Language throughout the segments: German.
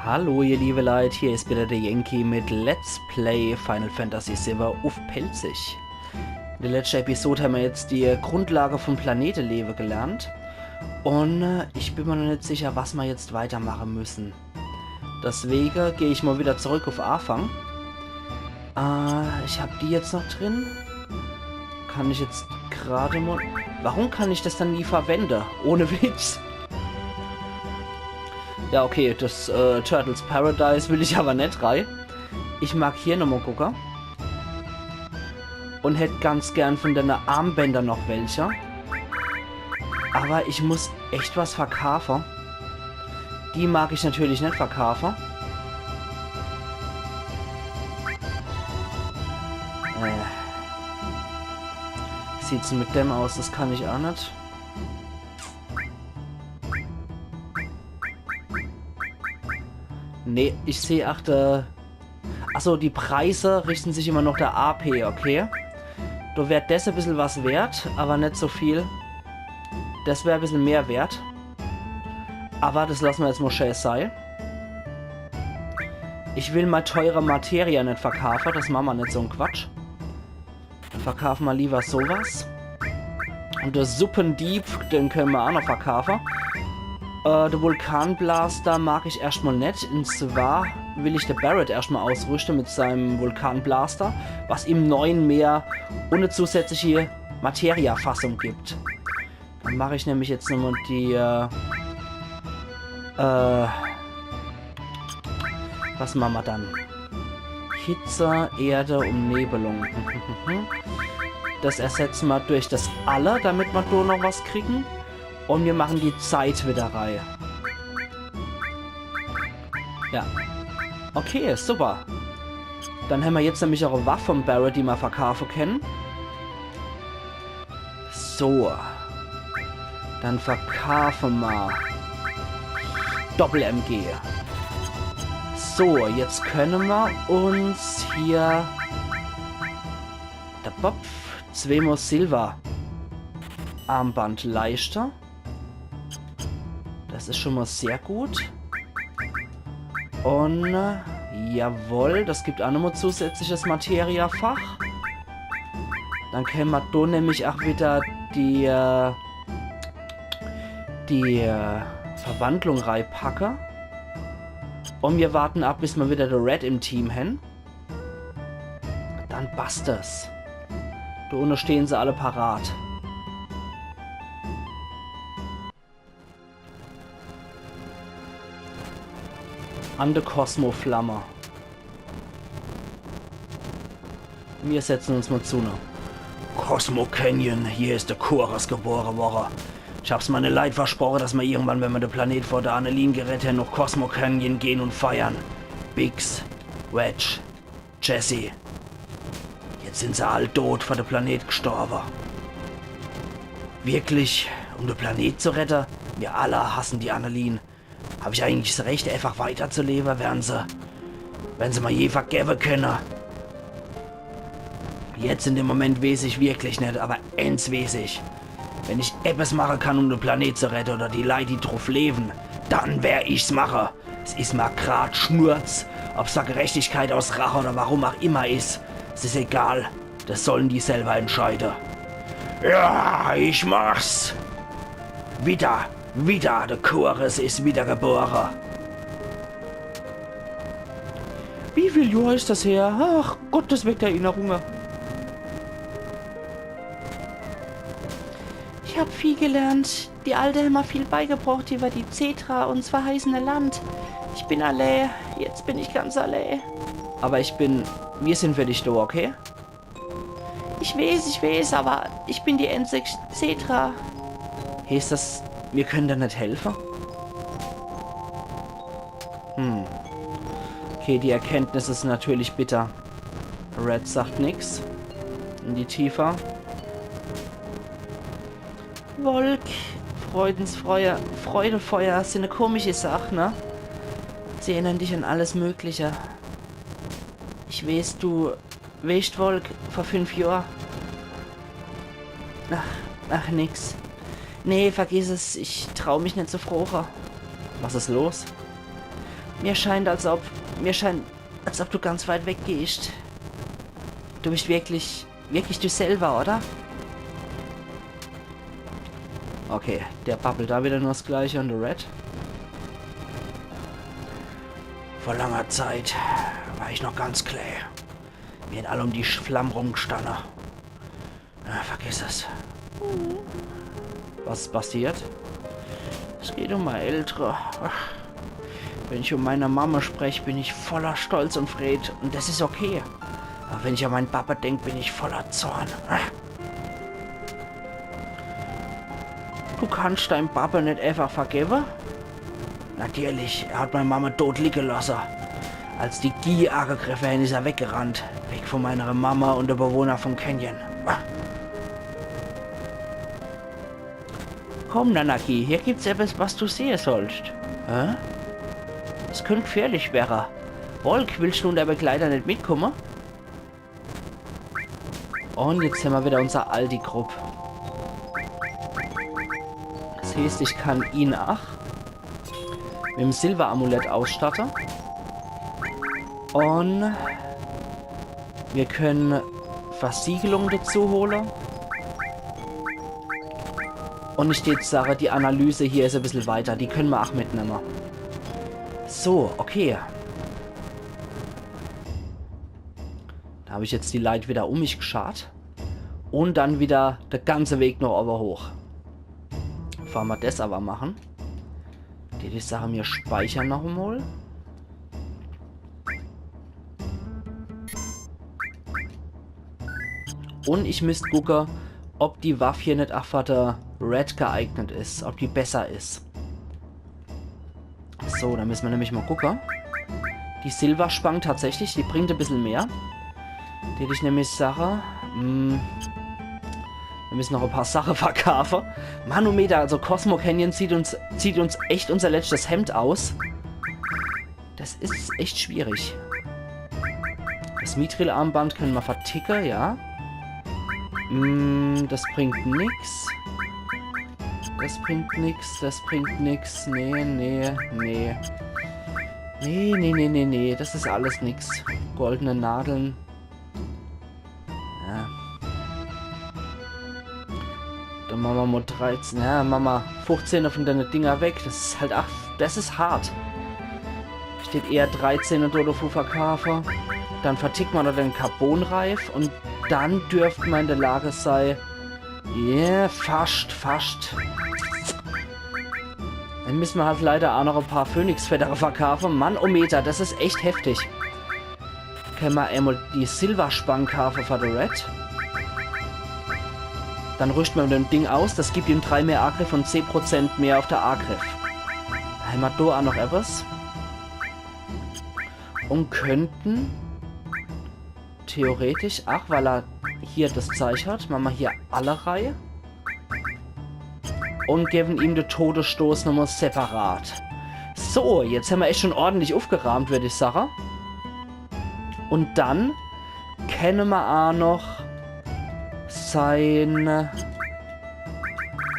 Hallo ihr liebe Leute, hier ist wieder der Yankee mit Let's Play Final Fantasy VII auf Pelzig. In der letzten Episode haben wir jetzt die Grundlage von Planetenleben gelernt. Und ich bin mir noch nicht sicher, was wir jetzt weitermachen müssen. Deswegen gehe ich mal wieder zurück auf Anfang. Ich habe die jetzt noch drin. Kann ich jetzt gerade mal... Warum kann ich das dann nie verwenden? Ohne Witz. Ja, okay, das Turtles Paradise will ich aber nicht rein. Ich mag hier nochmal gucken. Und hätte ganz gern von deiner Armbänder noch welche. Aber ich muss echt was verkaufen. Die mag ich natürlich nicht verkaufen. Sieht's mit dem aus? Das kann ich auch nicht. Nee, ich sehe achte. Achso, die Preise richten sich immer noch der AP, okay? Da wäre das ein bisschen was wert, aber nicht so viel. Das wäre ein bisschen mehr wert. Aber das lassen wir jetzt mal schön sein. Ich will mal teure Materie nicht verkaufen, das machen wir nicht so ein Quatsch. Dann verkaufen wir lieber sowas. Und der Suppendieb, den können wir auch noch verkaufen. Der Vulkanblaster mag ich erstmal nicht. Und zwar will ich den Barret erstmal ausrüsten mit seinem Vulkanblaster, was ihm 9 mehr ohne zusätzliche Materiafassung gibt. Dann mache ich nämlich jetzt nochmal die was machen wir dann? Hitze, Erde, Umnebelung. Das ersetzen wir durch das Aller, damit wir da noch was kriegen. Und wir machen die Zeit wieder rein. Ja. Okay, super. Dann haben wir jetzt nämlich auch eine Waffe von Barret, die wir verkaufen können. So. Dann verkaufen wir Doppel-MG. So, jetzt können wir uns hier... Der Bob, 2 Silber. Armband leichter. Das ist schon mal sehr gut. Und jawohl, das gibt auch nochmal zusätzliches Materiafach. Dann können wir da nämlich auch wieder die Verwandlung reinpacken. Und wir warten ab, bis wir wieder der Red im Team haben. Dann passt das. Da unten stehen sie alle parat. An der Kosmoflamme. Wir setzen uns mal zu. Cosmo Canyon, hier ist der Chorus geboren worden. Ich hab's meine Leid versprochen, dass wir irgendwann, wenn wir den Planet vor der Annelien gerettet, noch Cosmo Canyon gehen und feiern. Biggs, Wedge, Jesse. Jetzt sind sie alle tot vor der Planet gestorben. Wirklich, um den Planet zu retten? Wir alle hassen die Annelien. Habe ich eigentlich das Recht, einfach weiterzuleben, wenn sie mal je vergeben können? Jetzt in dem Moment weiß ich wirklich nicht, aber eins weiß ich. Wenn ich etwas machen kann, um den Planet zu retten oder die Leute, die drauf leben, dann wär ich's mache. Es ist mir grad Schnurz, ob's da Gerechtigkeit aus Rache oder warum auch immer ist. Es ist egal, das sollen die selber entscheiden. Ja, ich mach's. Wieder, der Chorus ist wiedergeboren. Wie viel Jahr ist das her? Ach Gott, das weckt Erinnerungen. Ich habe viel gelernt. Die Alte hat mir viel beigebracht über die Cetra und das verheißene Land. Ich bin allein. Jetzt bin ich ganz allein. Aber wir sind für dich da, okay? Ich weiß, aber ich bin die einzige Cetra. Heißt das, wir können da nicht helfen? Okay, die Erkenntnis ist natürlich bitter. Red sagt nichts. In die Tiefe. Wolk, Freudefeuer sind eine komische Sache, ne? Sie erinnern dich an alles Mögliche. Ich weiß, du weißt Wolk vor 5 Jahren. Ach, nix. Nee, vergiss es. Ich trau mich nicht zu frochen. Was ist los? Mir scheint, als ob du ganz weit weg gehst. Du bist wirklich du selber, oder? Okay, der babbelt da wieder nur das Gleiche und der Red. Vor langer Zeit war ich noch ganz klar. Wir sind alle um die Flammen rumgestanden. Vergiss es. Was ist passiert? Es geht um meine Ältere. Wenn ich um meine Mama spreche, bin ich voller Stolz und Fried. Und das ist okay. Aber wenn ich an meinen Papa denke, bin ich voller Zorn. Du kannst deinem Papa nicht einfach vergeben? Natürlich, er hat meine Mama tot liegen lassen. Als die Gie angegriffen haben, ist er weggerannt. Weg von meiner Mama und der Bewohner vom Canyon. Komm, Nanaki, hier gibt's etwas, was du sehen sollst. Hä? Es könnte gefährlich werden. Volk, willst du und der Begleiter nicht mitkommen? Und jetzt haben wir wieder unser Aldi-Gruppe. Das heißt, ich kann ihn auch mit dem Silber-Amulett ausstatten. Und wir können Versiegelung dazu holen. Und ich steht Sache, die Analyse hier ist ein bisschen weiter. Die können wir auch mitnehmen. So, okay. Da habe ich jetzt die Leute wieder um mich geschart. Und dann wieder der ganze Weg noch oben hoch. Fahren wir das aber machen. Die Sache mir speichern noch einmal. Und ich müsste gucken, ob die Waffe hier nicht auch für der Red geeignet ist. Ob die besser ist. So, dann müssen wir nämlich mal gucken. Die Silberspang tatsächlich, die bringt ein bisschen mehr. Die ich nämlich sage. Wir müssen noch ein paar Sachen verkaufen. Manometer, also Cosmo Canyon zieht uns echt unser letztes Hemd aus. Das ist echt schwierig. Das Mithril-Armband können wir verticken, ja. Das bringt nix. Das bringt nix, das bringt nix. Nee. Nee. Das ist alles nix. Goldene Nadeln. Ja. Dann machen wir mal 13. Ja, machen wir 15 von deinen Dinger weg. Das ist halt, ach, das ist hart. Steht eher 13 und oder verkaufen. Dann vertickt man noch den Carbonreif und dann dürfte man in der Lage sein. Ja, fast. Dann müssen wir halt leider auch noch ein paar Phönixfedere verkaufen. Manometer, das ist echt heftig. Können wir einmal die Silberspangen kaufen für die Red. Dann rüsten wir mit dem Ding aus. Das gibt ihm 3 mehr Angriff und 10% mehr auf der Angriff. Haben wir da auch noch etwas. Und könnten theoretisch, ach, weil er hier das Zeichen hat, machen wir hier alle Reihe. Und geben ihm den Todesstoß nochmal separat. So, jetzt haben wir echt schon ordentlich aufgerahmt, würde ich sagen. Und dann kennen wir auch noch sein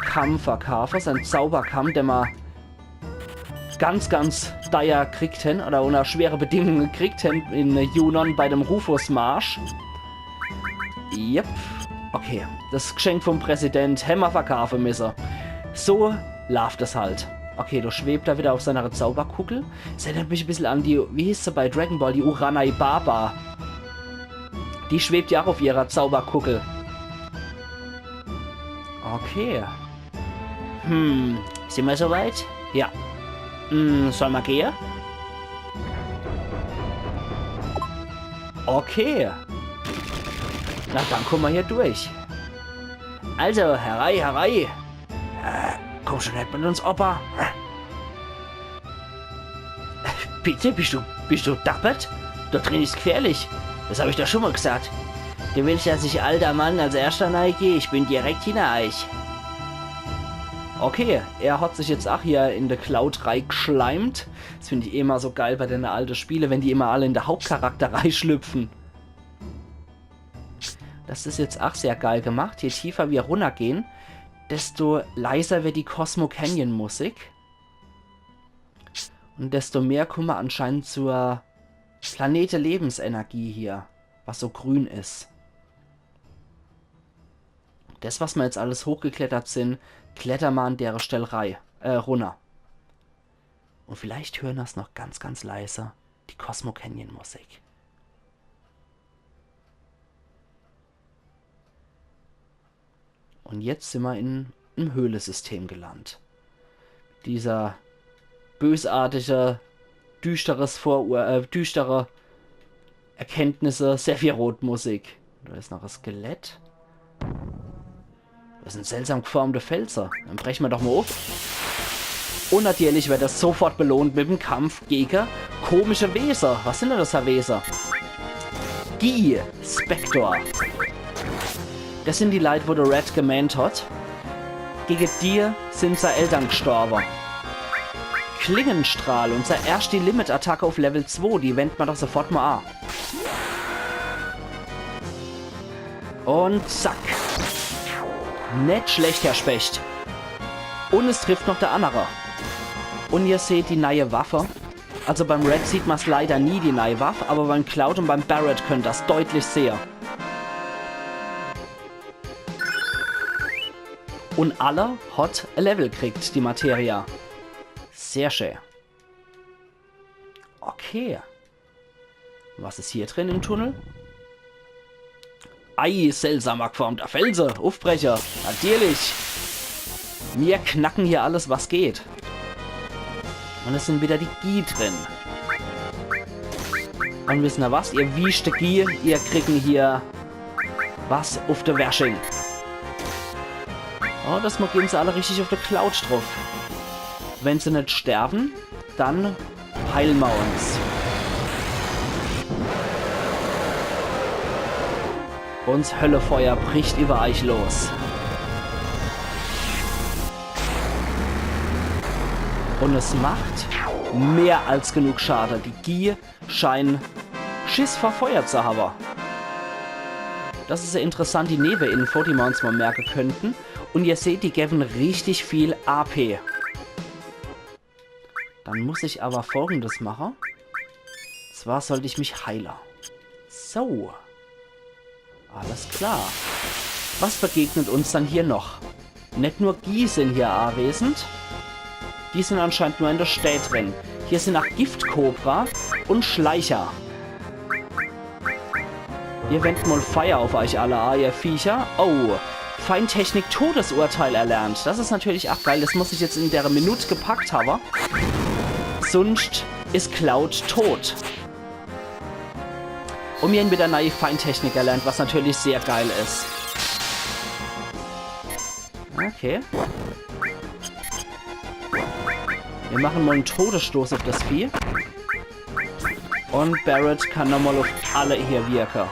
Kampf verkaufen, sein Zauberkampf, den wir ganz dire kriegt haben, oder unter schwere Bedingungen kriegt haben in Junon bei dem Rufus-Marsch. Yep. Okay, das Geschenk vom Präsident Hämmer verkaufen müssen. So läuft es halt. Okay, da schwebt er wieder auf seiner Zauberkugel. Das erinnert mich ein bisschen an die, wie hieß sie bei Dragon Ball, die Uranai Baba. Die schwebt ja auch auf ihrer Zauberkugel. Okay. Sind wir soweit? Ja. Sollen wir gehen? Okay. Na, dann kommen wir hier durch. Also, herein. Komm schon nicht mit uns, Opa. Bitte, bist du dappert? Da drin ist gefährlich. Das habe ich doch schon mal gesagt. Du willst, dass ich alter Mann als erster reingehe? Ich bin direkt hinein. Okay, er hat sich jetzt auch hier in der Cloud reingeschleimt. Das finde ich immer so geil bei den alten Spielen, wenn die immer alle in der Hauptcharakter reinschlüpfen. Das ist jetzt auch sehr geil gemacht. Je tiefer wir runtergehen, desto leiser wird die Cosmo Canyon Musik. Und desto mehr kommen wir anscheinend zur Planete Lebensenergie hier, was so grün ist. Das, was wir jetzt alles hochgeklettert sind, klettern wir an der Stelle runter. Und vielleicht hören wir es noch ganz, ganz leise, die Cosmo Canyon Musik. Und jetzt sind wir in einem Höhlesystem gelandet. Dieser bösartige, düstere Erkenntnisse, Sephiroth-Musik. Da ist noch ein Skelett. Das sind seltsam geformte Felser. Dann brechen wir doch mal auf. Und natürlich wird das sofort belohnt mit dem Kampf gegen komische Weser. Was sind denn das für Weser? Die Spector. Das sind die Leute, wo der Red gemeint hat. Gegen die sind seine Eltern gestorben. Klingenstrahl, unser erste Limit-Attacke auf Level 2, die wenden wir doch sofort mal an. Und zack. Nicht schlecht, Herr Specht. Und es trifft noch der andere. Und ihr seht die neue Waffe. Also beim Red sieht man es leider nie, die neue Waffe, aber beim Cloud und beim Barret könnt ihr das deutlich sehen. Und alle hat ein Level kriegt, die Materia. Sehr schön. Okay. Was ist hier drin im Tunnel? Ei, seltsamer geformter Felsen. Aufbrecher. Natürlich. Wir knacken hier alles, was geht. Und es sind wieder die Gie drin. Und wisst ihr was? Ihr wischte Gie, ihr kriegen hier was auf der Wäsching. Oh, das mal gehen sie alle richtig auf der Cloud drauf. Wenn sie nicht sterben, dann heilen wir uns. Uns Höllefeuer bricht über euch los. Und es macht mehr als genug Schade. Die Gie scheinen Schiss vor Feuer zu haben. Das ist eine interessante Nebeninfo, die wir uns mal merken könnten. Und ihr seht, die geben richtig viel AP. Dann muss ich aber Folgendes machen. Zwar sollte ich mich heilen. So. Alles klar. Was begegnet uns dann hier noch? Nicht nur Gie sind hier anwesend. Die sind anscheinend nur in der Stadt drin. Hier sind auch Giftkobra und Schleicher. Wir wenden mal Feuer auf euch alle, ihr Viecher. Oh, Feintechnik Todesurteil erlernt. Das ist natürlich auch geil. Das muss ich jetzt in der Minute gepackt haben. Sonst ist Cloud tot. Und wir haben wieder neue Feintechnik erlernt, was natürlich sehr geil ist. Okay. Wir machen mal einen Todesstoß auf das Vieh. Und Barret kann nochmal auf alle hier wirken.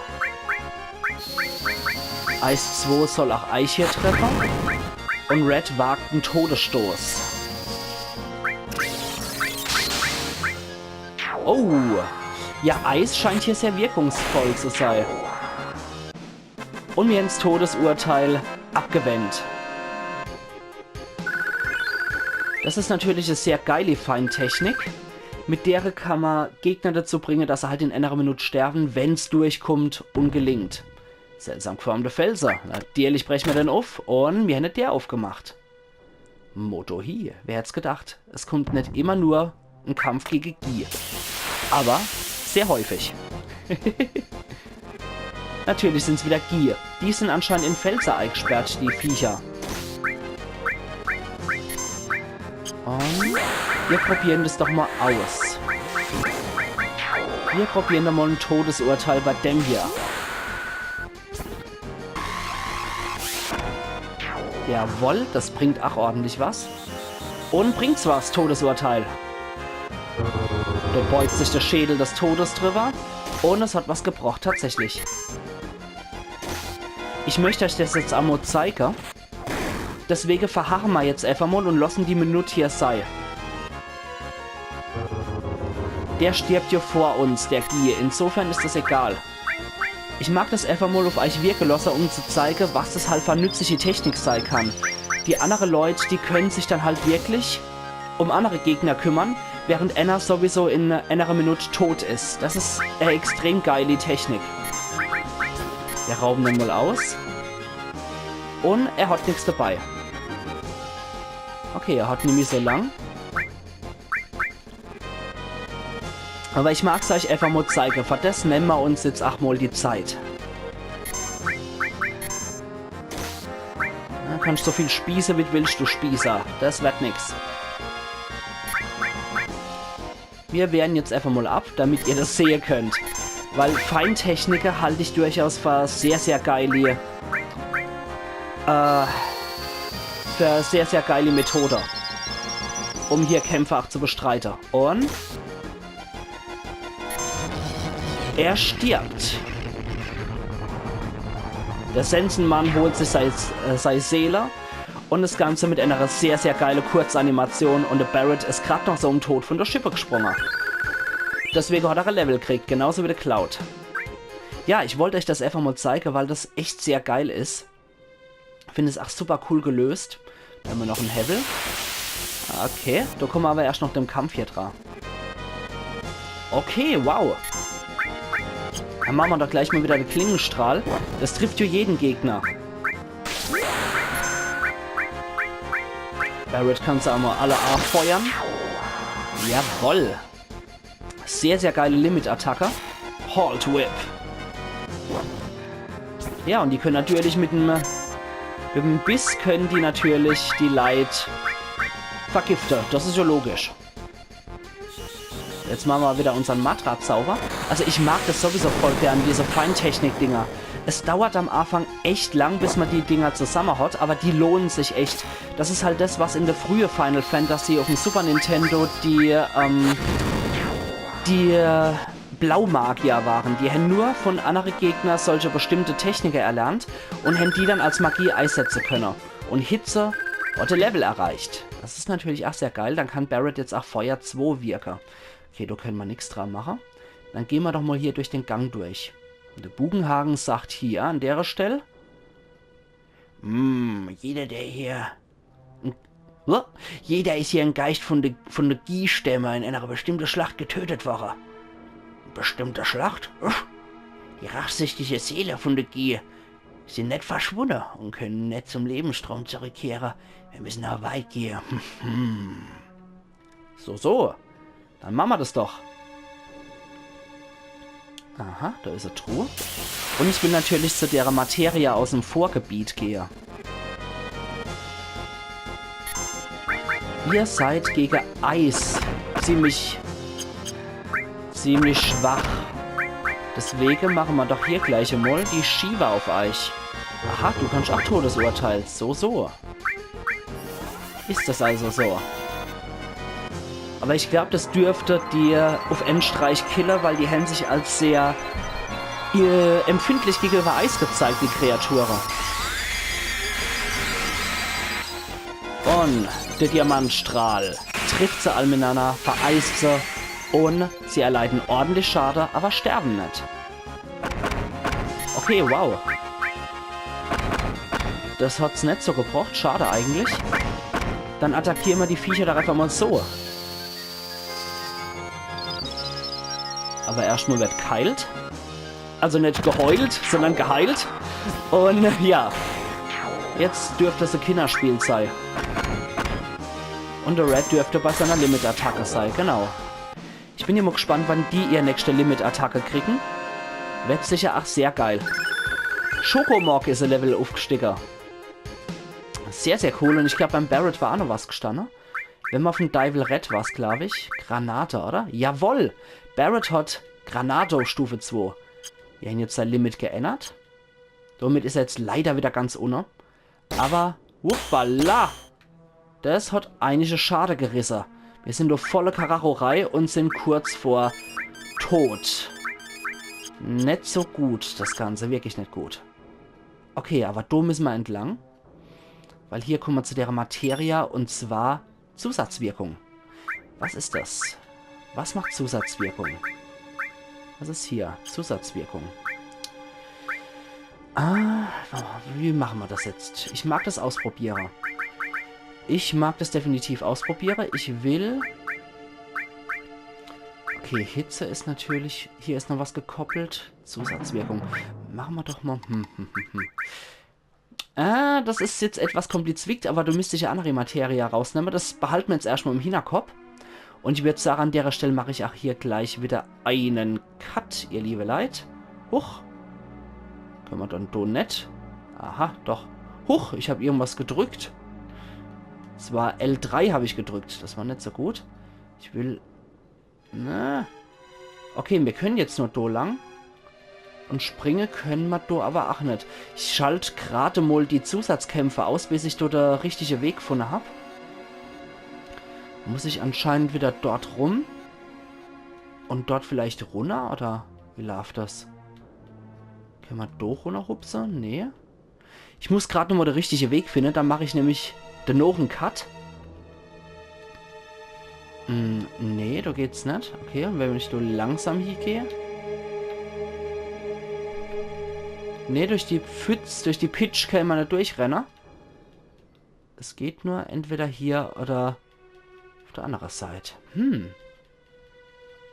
Eis 2 soll auch Eich hier treffen. Und Red wagt einen Todesstoß. Oh! Ja, Eis scheint hier sehr wirkungsvoll zu sein. Und mir ins Todesurteil abgewendet. Das ist natürlich eine sehr geile Feintechnik. Mit der kann man Gegner dazu bringen, dass sie halt in einer Minute sterben, wenn es durchkommt und gelingt. Seltsam geformte Felser. Natürlich brechen wir den auf und wir haben der aufgemacht. Motohi. Wer hätte es gedacht? Es kommt nicht immer nur ein Kampf gegen Gie. Aber sehr häufig. Natürlich sind es wieder Gie. Die sind anscheinend in Felser eingesperrt, die Viecher. Und wir probieren das doch mal aus. Wir probieren doch mal ein Todesurteil bei dem hier. Jawohl, das bringt auch ordentlich was. Und bringt's was, Todesurteil. Da beugt sich der Schädel des Todes drüber. Und es hat was gebracht, tatsächlich. Ich möchte euch das jetzt einmal zeigen. Deswegen verharren wir jetzt einfach mal und lassen die Minute hier sein. Der stirbt hier vor uns, der Gie. Insofern ist das egal. Ich mag das einfach mal auf euch wirken lassen, um zu zeigen, was das halt für nützliche Technik sein kann. Die anderen Leute, die können sich dann halt wirklich um andere Gegner kümmern, während Anna sowieso in einer Minute tot ist. Das ist extrem geil, die Technik. Wir rauben den mal aus. Und er hat nichts dabei. Okay, er hat nämlich so lang. Aber ich mag es euch einfach mal zeigen. Für das nehmen wir uns jetzt auch mal die Zeit. Dann kannst du so viel spießen, wie willst du spießen. Das wird nix. Wir wehren jetzt einfach mal ab, damit ihr das sehen könnt. Weil Feintechniker halte ich durchaus für sehr, sehr geile... für sehr, sehr geile Methode. Um hier Kämpfe auch zu bestreiten. Und... er stirbt. Der Sensenmann holt sich seine Seele und das Ganze mit einer sehr, sehr geile Kurzanimation und der Barret ist gerade noch so im Tod von der Schippe gesprungen. Deswegen hat er ein Level gekriegt, genauso wie der Cloud. Ja, ich wollte euch das einfach mal zeigen, weil das echt sehr geil ist. Ich finde es auch super cool gelöst. Da haben wir noch ein Level. Okay, da kommen wir aber erst noch dem Kampf hier dran. Okay, wow. Dann machen wir doch gleich mal wieder den Klingenstrahl. Das trifft ja jeden Gegner. Barret kannst du einmal alle A feuern. Jawoll. Sehr, sehr geile Limit-Attacke. Halt Whip. Ja, und die können natürlich mit dem Biss können die natürlich die Leid vergiften. Das ist ja logisch. Jetzt machen wir wieder unseren Matra-Zauber. Also ich mag das sowieso voll gern, diese Feintechnik-Dinger. Es dauert am Anfang echt lang, bis man die Dinger zusammen hat, aber die lohnen sich echt. Das ist halt das, was in der frühe Final Fantasy auf dem Super Nintendo die Blaumagier waren. Die haben nur von anderen Gegnern solche bestimmte Techniken erlernt und haben die dann als Magie einsetzen können. Und Hitze hat ein Level erreicht. Das ist natürlich auch sehr geil. Dann kann Barret jetzt auch Feuer 2 wirken. Okay, da können wir nichts dran machen. Dann gehen wir doch mal hier durch den Gang durch. Und der Bugenhagen sagt hier an der Stelle. Jeder ist hier ein Geist von der Gie-Stämme in einer bestimmten Schlacht getötet worden. Bestimmte Schlacht? Die rachsüchtige Seele von der Gie sind nicht verschwunden und können nicht zum Lebensstrom zurückkehren. Wir müssen noch weit gehen. So. Dann machen wir das doch. Aha, da ist eine Truhe. Und ich will natürlich zu der Materie aus dem Vorgebiet gehen. Ihr seid gegen Eis ziemlich schwach. Deswegen machen wir doch hier gleich einmal die Shiva auf euch. Aha, du kannst auch Todesurteil. So. Ist das also so? Aber ich glaube, das dürfte dir auf Endstreich killen, weil die haben sich als sehr empfindlich gegenüber Eis gezeigt, die Kreaturen. Und der Diamantstrahl trifft sie all miteinander, vereist sie und sie erleiden ordentlich Schaden, aber sterben nicht. Okay, wow. Das hat's nicht so gebraucht, schade eigentlich. Dann attackieren wir die Viecher doch einfach mal so. Aber erstmal wird geheilt. Also nicht geheult, sondern geheilt. Und ja. Jetzt dürfte es ein Kinderspiel sein. Und der Red dürfte bei seiner Limit-Attacke sein, genau. Ich bin ja mal gespannt, wann die ihre nächste Limit-Attacke kriegen. Wird sicher auch sehr geil. Schokomorg ist ein Level aufgestiegen. Sehr, sehr cool. Und ich glaube, beim Barret war auch noch was gestanden. Wenn man von Devil Red war, glaube ich. Granate, oder? Jawohl! Barret hat Granato Stufe 2. Wir haben jetzt sein Limit geändert. Damit ist er jetzt leider wieder ganz ohne. Aber, wuppala! Das hat einige Schade gerissen. Wir sind durch volle Karacherei und sind kurz vor Tod. Nicht so gut, das Ganze. Wirklich nicht gut. Okay, aber da müssen wir entlang. Weil hier kommen wir zu der Materie und zwar Zusatzwirkung. Was ist das? Was macht Zusatzwirkung? Was ist hier? Zusatzwirkung. Wie machen wir das jetzt? Ich mag das ausprobieren. Ich mag das definitiv ausprobieren. Ich will Okay, Hitze ist natürlich... Hier ist noch was gekoppelt. Zusatzwirkung. Machen wir doch mal... das ist jetzt etwas kompliziert, aber du müsstest ja andere Materie rausnehmen. Das behalten wir jetzt erstmal im Hinterkopf. Und ich würde sagen, an der Stelle mache ich auch hier gleich wieder einen Cut, ihr liebe Leid. Huch. Können wir dann do nicht. Aha, doch. Huch, ich habe irgendwas gedrückt. Es war L3 habe ich gedrückt. Das war nicht so gut. Ich will... Na. Okay, wir können jetzt nur do lang. Und springen können wir do aber auch nicht. Ich schalte gerade mal die Zusatzkämpfe aus, bis ich do der richtige Weg gefunden habe. Muss ich anscheinend wieder dort rum. Und dort vielleicht runter? Oder wie läuft das? Können wir do runterhupsen? Nee. Ich muss gerade nochmal den richtigen Weg finden. Dann mache ich nämlich den noch einen Cut. Nee, da geht's nicht. Okay, und wenn ich so langsam hier gehe. Nee, durch die Pfütz, durch die Pitch kann man nicht durchrennen. Es geht nur entweder hier oder auf der anderen Seite.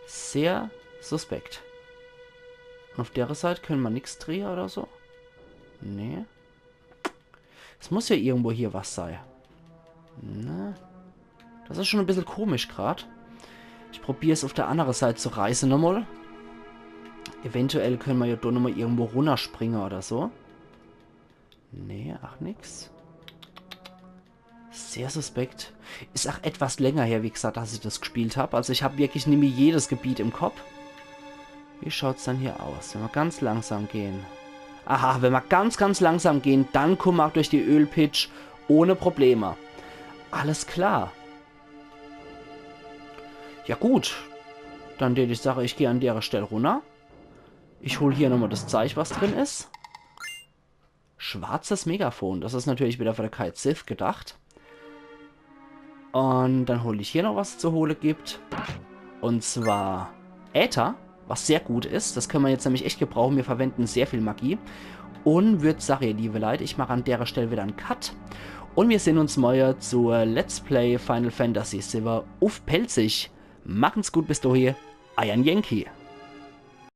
Sehr suspekt. Und auf der Seite können wir nichts drehen oder so. Nee. Es muss ja irgendwo hier was sein. Ne. Das ist schon ein bisschen komisch gerade. Ich probiere es auf der anderen Seite zu reißen nochmal. Eventuell können wir ja doch nochmal irgendwo runterspringen oder so. Nee, ach nix. Sehr suspekt. Ist auch etwas länger her, wie gesagt, dass ich das gespielt habe. Also ich habe wirklich nicht mehr jedes Gebiet im Kopf. Wie schaut es dann hier aus, wenn wir ganz langsam gehen? Aha, wenn wir ganz, ganz langsam gehen, dann kommen wir auch durch die Ölpitch ohne Probleme. Alles klar. Ja gut. Dann würde ich sagen, ich gehe an der Stelle runter. Ich hole hier nochmal das Zeichen, was drin ist. Schwarzes Megafon. Das ist natürlich wieder für der Kite Sith gedacht. Und dann hole ich hier noch was zu holen gibt. Und zwar Äther, was sehr gut ist. Das können wir jetzt nämlich echt gebrauchen. Wir verwenden sehr viel Magie. Und würde sagen, ihr liebe Leute, ich mache an der Stelle wieder einen Cut. Und wir sehen uns morgen zur Let's Play Final Fantasy VII auf Pelzig. Machen's gut bis dahin. Euer Yankee.